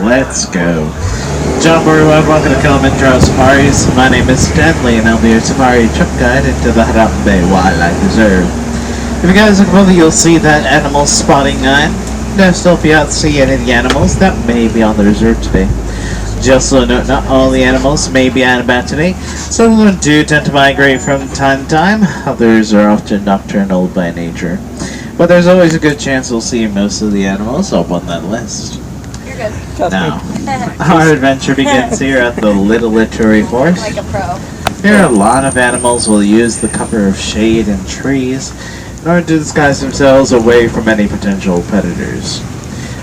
Let's go. John everyone, welcome to Kilimanjaro Safaris. My name is Stanley and I'll be your safari trip guide into the Harambe Wildlife Reserve. If you guys look further, you'll see that animal spotting line. Now, still, if you don't see any of the animals that may be on the reserve today. Just so note, not all the animals may be out about today. Some of them do tend to migrate from time to time. Others are often nocturnal by nature. But there's always a good chance we'll see most of the animals up on that list. You're good. Now, our adventure begins here at the Little Literary Forest. Like a pro. Here, a lot of animals will use the cover of shade and trees in order to disguise themselves away from any potential predators.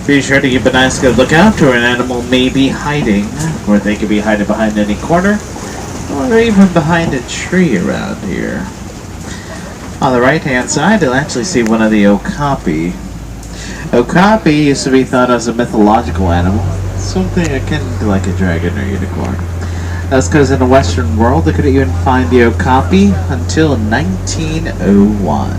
Be sure to keep a nice good lookout where an animal may be hiding, or they could be hiding behind any corner, or even behind a tree around here. On the right hand side, you'll actually see one of the okapi. Okapi used to be thought as a mythological animal, something akin to like a dragon or unicorn. That's because in the Western world, they couldn't even find the okapi until 1901.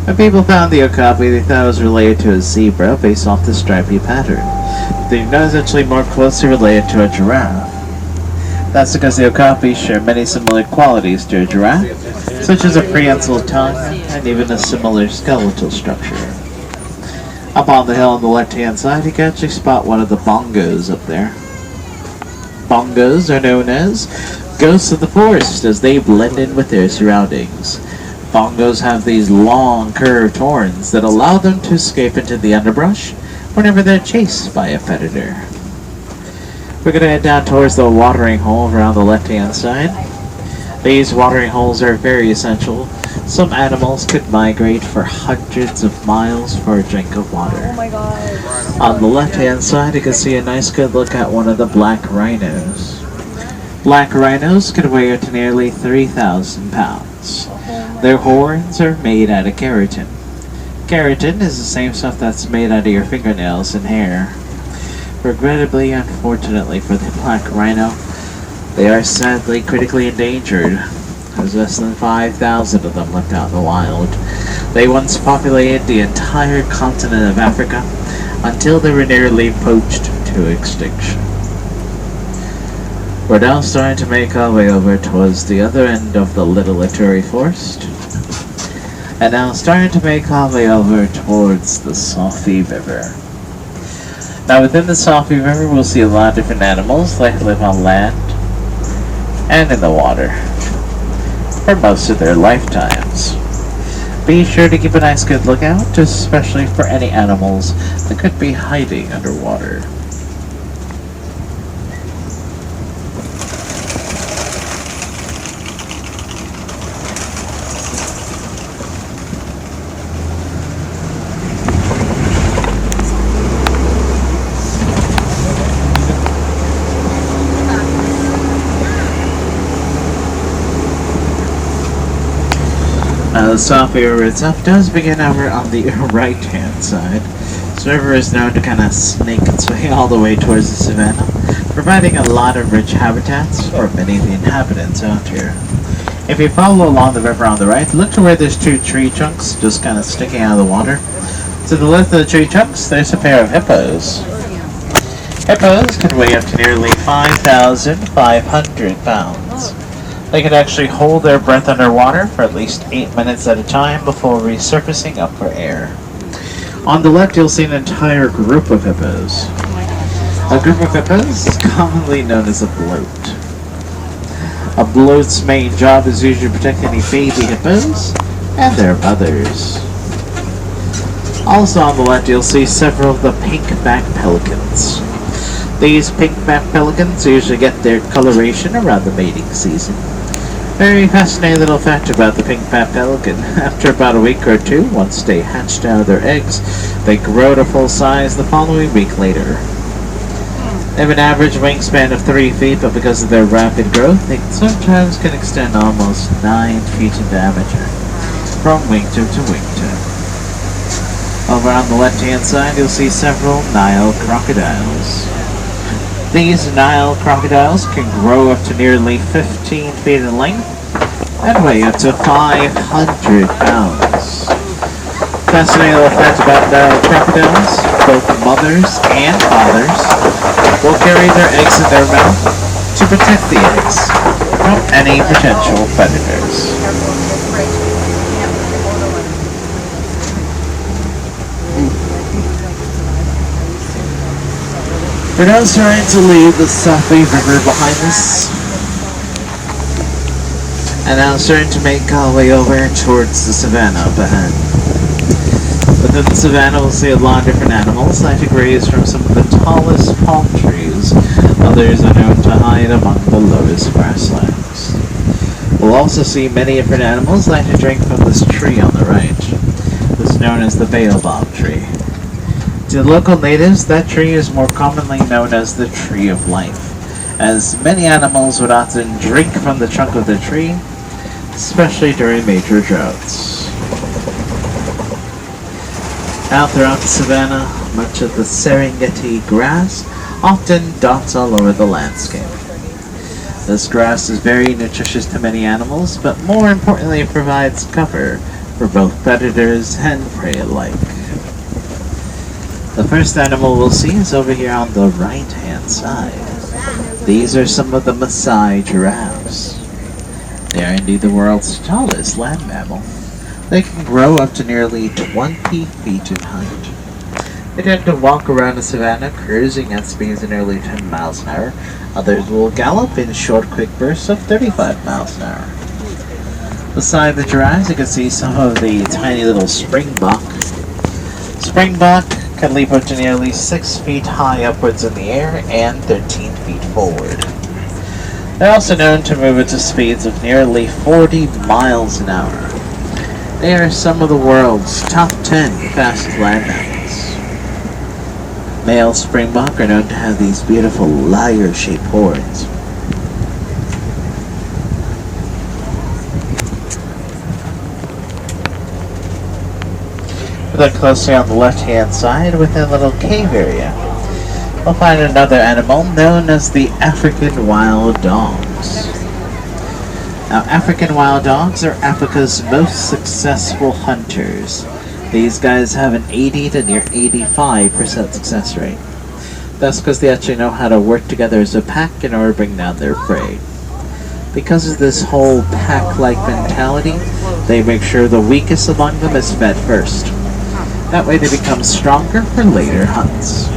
When people found the okapi, they thought it was related to a zebra based off the stripy pattern. They know it's actually more closely related to a giraffe. That's because the okapi share many similar qualities to a giraffe, such as a prehensile tongue and even a similar skeletal structure. Up on the hill on the left-hand side, you can actually spot one of the bongos up there. Bongos are known as ghosts of the forest as they blend in with their surroundings. Bongos have these long, curved horns that allow them to escape into the underbrush whenever they're chased by a predator. We're going to head down towards the watering hole around the left-hand side. These watering holes are very essential. Some animals could migrate for hundreds of miles for a drink of water. Oh my god. On the left-hand side, you can see a nice good look at one of the black rhinos. Black rhinos could weigh up to nearly 3,000 pounds. Their horns are made out of keratin. Keratin is the same stuff that's made out of your fingernails and hair. Regrettably, unfortunately for the black rhino, they are sadly critically endangered. There's less than 5,000 of them left out in the wild. They once populated the entire continent of Africa until they were nearly poached to extinction. We're now starting to make our way over towards the other end of the Little Literary Forest. And now starting to make our way over towards the Safi River. Now within the Safi River we'll see a lot of different animals that live on land and in the water for most of their lifetimes. Be sure to keep a nice good lookout, especially for any animals that could be hiding underwater. The Safi River itself does begin over on the right-hand side. This river is known to kind of snake its way all the way towards the savannah, providing a lot of rich habitats for many of the inhabitants out here. If you follow along the river on the right, look to where there's two tree trunks just kind of sticking out of the water. To the left of the tree trunks, there's a pair of hippos. Hippos can weigh up to nearly 5,500 pounds. They can actually hold their breath underwater for at least 8 minutes at a time before resurfacing up for air. On the left, you'll see an entire group of hippos. A group of hippos is commonly known as a bloat. A bloat's main job is usually protecting any baby hippos and their mothers. Also on the left, you'll see several of the pink-backed pelicans. These pink-backed pelicans usually get their coloration around the mating season. Very fascinating little fact about the pink-backed pelican. After about a week or two, once they hatched out of their eggs, they grow to full size the following week later. They have an average wingspan of 3 feet, but because of their rapid growth, they sometimes can extend almost 9 feet in diameter, from wingtip to wingtip. Over on the left-hand side, you'll see several Nile crocodiles. These Nile crocodiles can grow up to nearly 15 feet in length and weigh up to 500 pounds. fascinating little fact about crocodiles, both mothers and fathers will carry their eggs in their mouth to protect the eggs from any potential predators. We're now starting to leave the Safi River behind us, and now starting to make our way over towards the savannah up ahead. Within the savannah, we'll see a lot of different animals that to graze from some of the tallest palm trees. Others are known to hide among the lowest grasslands. We'll also see many different animals that to drink from this tree on the right. This is known as the baobab tree. To the local natives, that tree is more commonly known as the tree of life, as many animals would often drink from the trunk of the tree, especially during major droughts. Out throughout the savannah, much of the Serengeti grass often dots all over the landscape. This grass is very nutritious to many animals, but more importantly it provides cover for both predators and prey alike. The first animal we'll see is over here on the right-hand side. These are some of the Maasai giraffes. They are indeed the world's tallest land mammal. They can grow up to nearly 20 feet in height. They tend to walk around the savannah, cruising at speeds of nearly 10 miles an hour. Others will gallop in short, quick bursts of 35 miles an hour. Beside the giraffes, you can see some of the tiny little springbok. Springbok can leap up to nearly 6 feet high upwards in the air and 13 feet forward. They're also known to move at speeds of nearly 40 miles an hour. They are some of the world's top 10 fastest land mammals. Male springbok are known to have these beautiful lyre-shaped horns. We look closely on the left-hand side within a little cave area. We'll find another animal known as the African wild dogs. Now, African wild dogs are Africa's most successful hunters. These guys have an 80 to near 85% success rate. That's because they actually know how to work together as a pack in order to bring down their prey. Because of this whole pack-like mentality, they make sure the weakest among them is fed first. That way they become stronger for later hunts.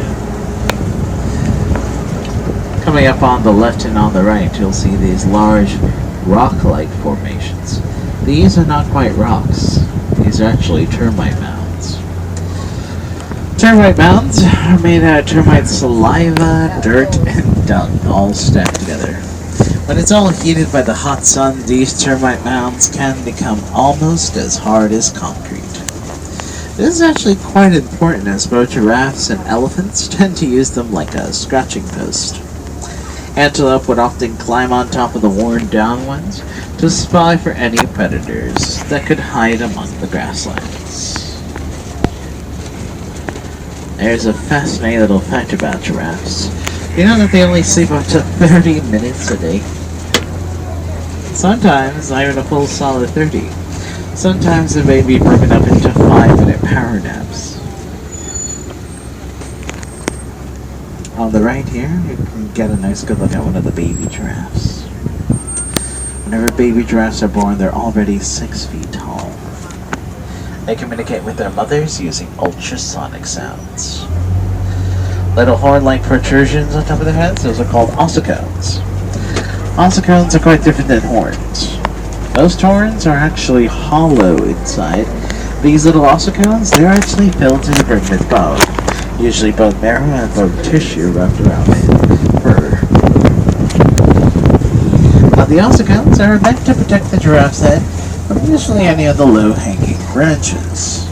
Coming up on the left and on the right, you'll see these large rock-like formations. These are not quite rocks. These are actually termite mounds. Termite mounds are made out of termite saliva, dirt, and dung, all stacked together. When it's all heated by the hot sun, these termite mounds can become almost as hard as concrete. This is actually quite important, as both giraffes and elephants tend to use them like a scratching post. Antelope would often climb on top of the worn down ones to spy for any predators that could hide among the grasslands. There's a fascinating little fact about giraffes. You know that they only sleep up to 30 minutes a day? Sometimes not even a full solid 30. Sometimes it may be broken up into 5-minute power naps. On the right here, you can get a nice good look at one of the baby giraffes. Whenever baby giraffes are born, they're already 6 feet tall. They communicate with their mothers using ultrasonic sounds. Little horn-like protrusions on top of their heads, those are called ossicones. Ossicones are quite different than horns. Most horns are actually hollow inside. These little ossicones, they're actually filled to the brim with bone. Usually bone marrow and bone tissue wrapped around the fur. Now the ossicones are meant to protect the giraffe's head from usually any of the low-hanging branches.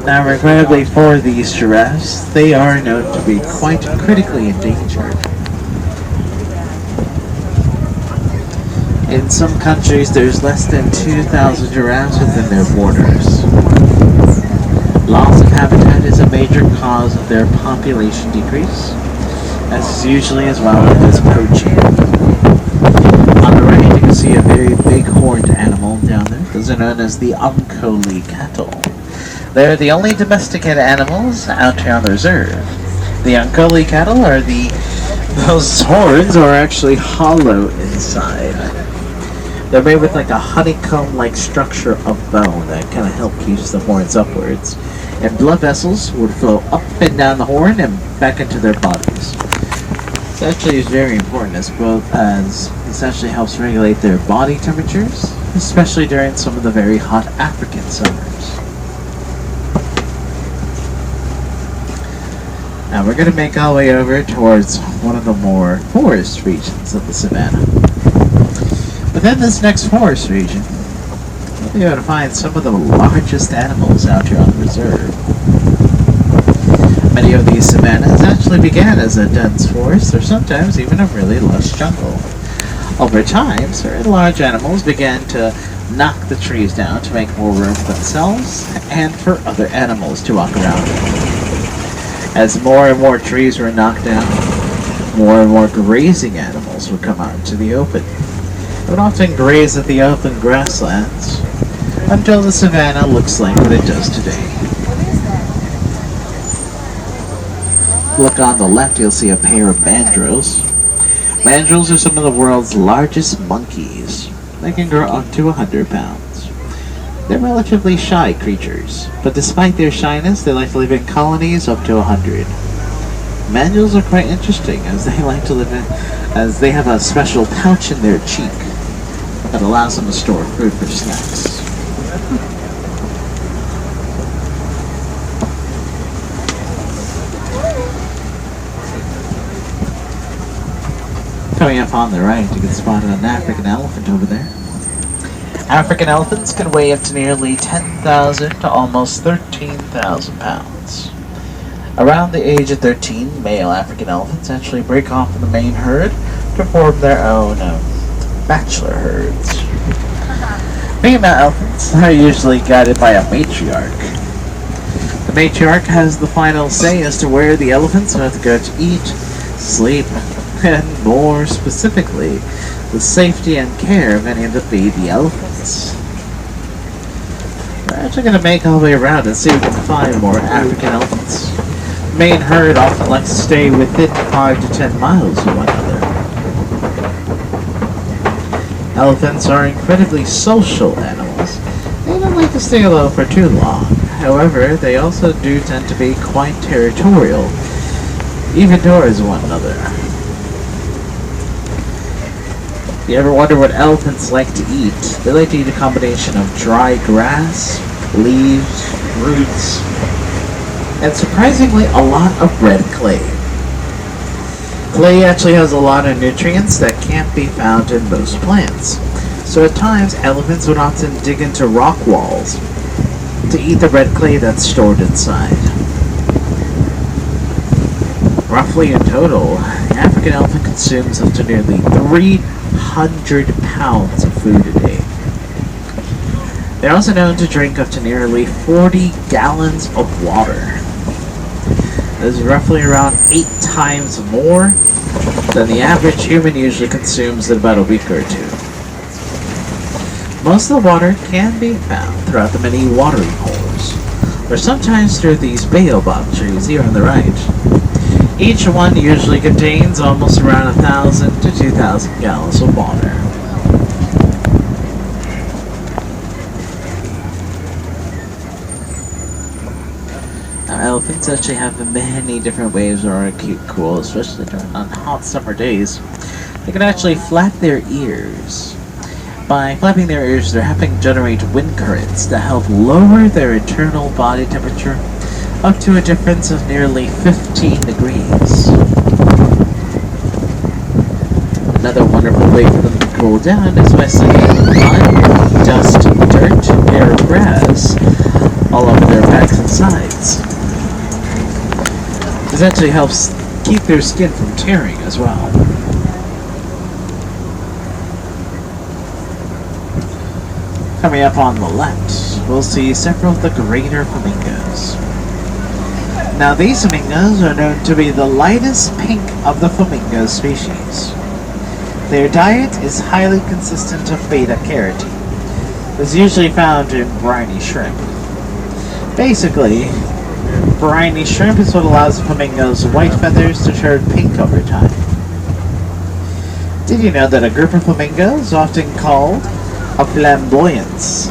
Now regrettably for these giraffes, they are known to be quite critically endangered. In some countries, there's less than 2,000 giraffes within their borders. Loss of habitat is a major cause of their population decrease, as is usually as well as poaching. On the right, you can see see a very big horned animal down there. Those are known as the Ankoli cattle. They're the only domesticated animals out here on the reserve. The Ankoli cattle are those horns are actually hollow inside. They're made with like a honeycomb-like structure of bone that kind of help keeps the horns upwards. And blood vessels would flow up and down the horn and back into their bodies. This actually is very important as this actually helps regulate their body temperatures, especially during some of the very hot African summers. Now we're going to make our way over towards one of the more forest regions of the savannah. Within this next forest region, we'll be able to find some of the largest animals out here on the reserve. Many of these savannas actually began as a dense forest or sometimes even a really lush jungle. Over time, certain large animals began to knock the trees down to make more room for themselves and for other animals to walk around. As more and more trees were knocked down, more and more grazing animals would come out into the open. They would often graze at the open grasslands until the savannah looks like what it does today. Look on the left, you'll see a pair of mandrills. Mandrills are some of the world's largest monkeys. They can grow up to 100 pounds. They're relatively shy creatures, but despite their shyness, they like to live in colonies up to 100. Mandrills are quite interesting as they have a special pouch in their cheek that allows them to store food for snacks. Coming up on the right, you can spot an African elephant over there. African elephants can weigh up to nearly 10,000 to almost 13,000 pounds. Around the age of 13, male African elephants actually break off from the main herd to form their own bachelor herds. Female elephants are usually guided by a matriarch. The matriarch has the final say as to where the elephants are to go to eat, sleep, and more specifically, the safety and care of any of the baby elephants. We're actually going to make our way around and see if we can find more African elephants. The main herd often likes to stay within 5 to 10 miles of one another. Elephants are incredibly social animals. They don't like to stay alone for too long. However, they also do tend to be quite territorial, even towards one another. If you ever wonder what elephants like to eat, they like to eat a combination of dry grass, leaves, roots, and surprisingly a lot of red clay. Clay actually has a lot of nutrients that can't be found in most plants. So at times, elephants would often dig into rock walls to eat the red clay that's stored inside. Roughly in total, the African elephant consumes up to nearly 300 pounds of food a day. They're also known to drink up to nearly 40 gallons of water. That is roughly around 8 times more than the average human usually consumes in about a week or two. Most of the water can be found throughout the many watering holes, or sometimes through these baobab trees here on the right. Each one usually contains almost around 1,000 to 2,000 gallons of water. Now, elephants actually have many different ways to keep cool, especially on hot summer days. They can actually flap their ears. By flapping their ears, they're helping generate wind currents to help lower their internal body temperature up to a difference of nearly 15 degrees. Another wonderful way for them to cool down is by sending mud, dust, dirt, or grass all over their backs and sides. This actually helps keep their skin from tearing as well. Coming up on the left, we'll see several of the greater flamingos. Now these flamingos are known to be the lightest pink of the flamingo species. Their diet is highly consistent of beta-carotene. It's usually found in briny shrimp. Basically, briny shrimp is what allows flamingos' white feathers to turn pink over time. Did you know that a group of flamingos is often called a flamboyance?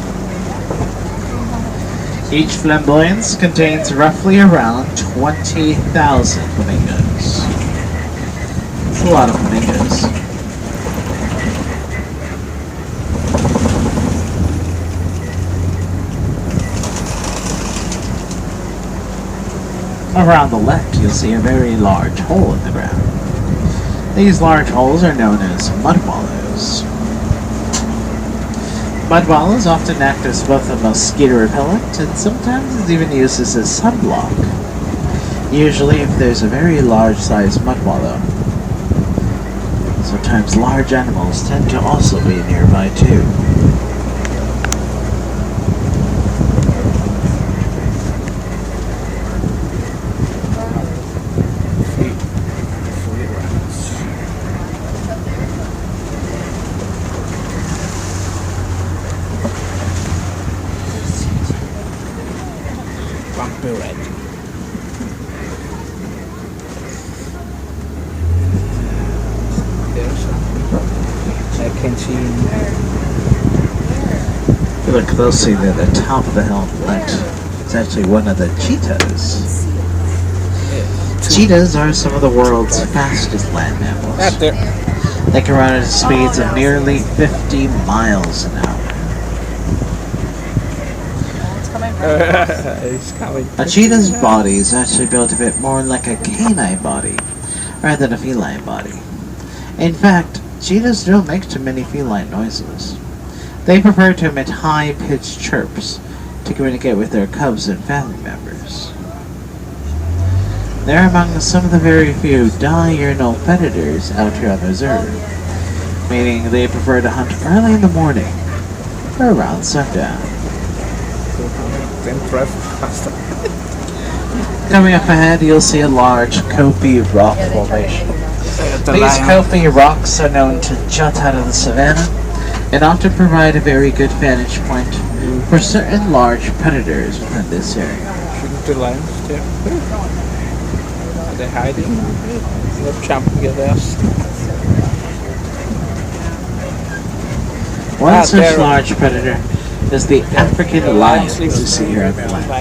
Each flamboyance contains roughly around 20,000 flamingos. That's a lot of flamingos. Around the left, you'll see a very large hole in the ground. These large holes are known as mud wallows. Mud wallows often act as both a mosquito repellent and sometimes is even used as a sunblock. Usually if there's a very large sized mud wallow. Sometimes large animals tend to also be nearby too. If you look closely at the top of the hill on the left, it's actually one of the cheetahs. Cheetahs are some of the world's fastest land mammals. They can run at speeds of nearly 50 miles an hour. A cheetah's body is actually built a bit more like a canine body rather than a feline body. In fact, cheetahs don't make too many feline noises. They prefer to emit high-pitched chirps to communicate with their cubs and family members. They're among some of the very few diurnal predators out here on the reserve, meaning they prefer to hunt early in the morning or around sundown. Coming up ahead, you'll see a large Kopi rock formation. These Kopi rocks are known to jut out of the savanna and often provide a very good vantage point for certain large predators within this area. The lions too. Are they hiding? They're chomping at us. One such large predator is the African lion you see here on the left.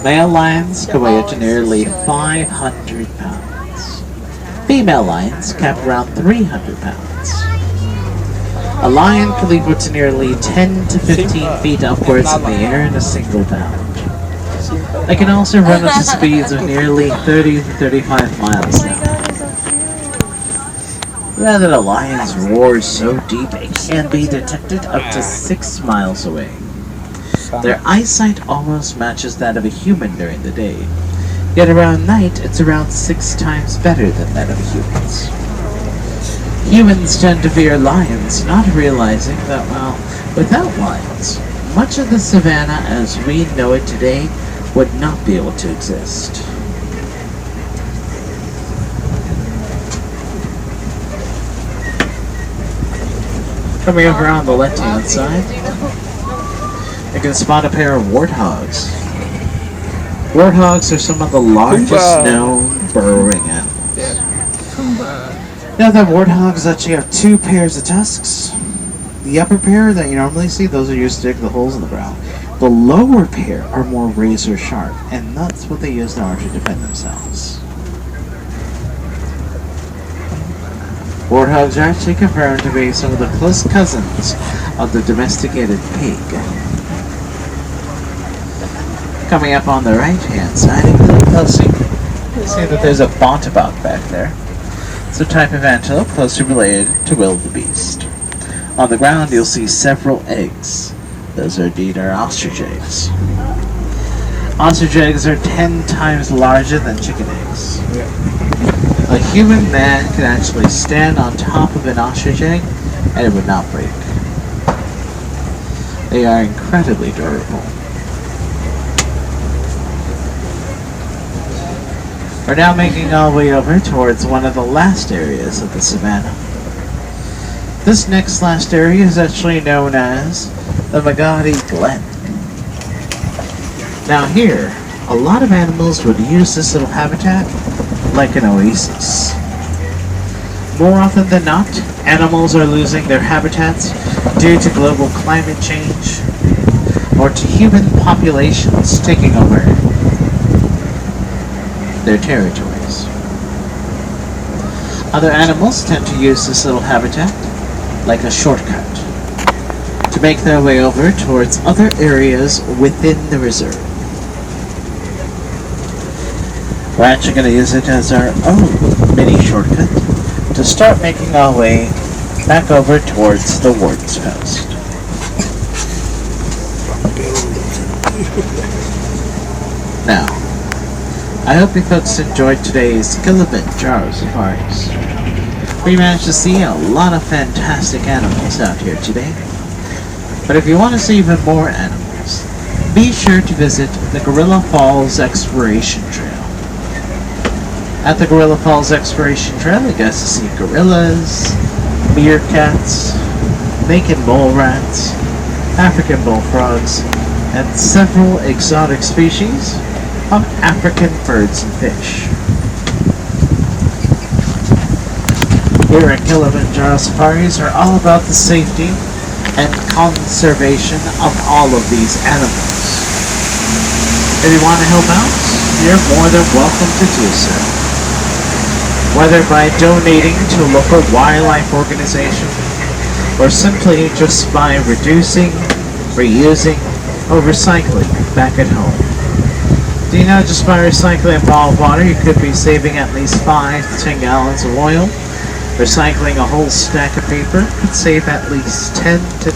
Male lions can weigh up to nearly 500 pounds. Female lions cap around 300 pounds. A lion can leap up to nearly 10 to 15 feet upwards in the air in a single bound. They can also run up to speeds of nearly 30 to 35 miles an hour. Rather than a lion's roar so deep it can be detected up to 6 miles away. Their eyesight almost matches that of a human during the day, yet around night it's around 6 times better than that of humans. Humans tend to fear lions, not realizing that, well, without lions, much of the savannah as we know it today would not be able to exist. Coming over on the left-hand side, you can spot a pair of warthogs. Warthogs are some of the largest known burrowing animals. Now that warthogs actually have 2 pairs of tusks. The upper pair that you normally see, those are used to dig the holes in the ground. The lower pair are more razor sharp, and that's what they use in order to defend themselves. Warthogs are actually confirmed to be some of the close cousins of the domesticated pig. Coming up on the right-hand side, if you look closely, you'll see that there's a bontabout back there. It's a type of antelope closely related to wildebeest. On the ground, you'll see several eggs. Those are indeed our ostrich eggs. Ostrich eggs are 10 times larger than chicken eggs. A human man can actually stand on top of an ostrich egg and it would not break. They are incredibly durable. We're now making our way over towards one of the last areas of the savannah. This next last area is actually known as the Magadi Glen. Now here, a lot of animals would use this little habitat like an oasis. More often than not, animals are losing their habitats due to global climate change or to human populations taking over their territories. Other animals tend to use this little habitat like a shortcut to make their way over towards other areas within the reserve. We're actually going to use it as our own mini shortcut to start making our way back over towards the warden's post. Now, I hope you folks enjoyed today's Kilimanjaro safaris. We managed to see a lot of fantastic animals out here today. But if you want to see even more animals, be sure to visit the Gorilla Falls Exploration Trail. At the Gorilla Falls Exploration Trail, you guys will see gorillas, meerkats, naked mole rats, African bullfrogs, and several exotic species of African birds and fish. Here at Kilimanjaro Safaris are all about the safety and conservation of all of these animals. If you want to help out, you're more than welcome to do so. Whether by donating to a local wildlife organization or simply just by reducing, reusing, or recycling back at home. Do you know just by recycling a bottle of water you could be saving at least 5 to 10 gallons of oil? Recycling a whole stack of paper could save at least 10 to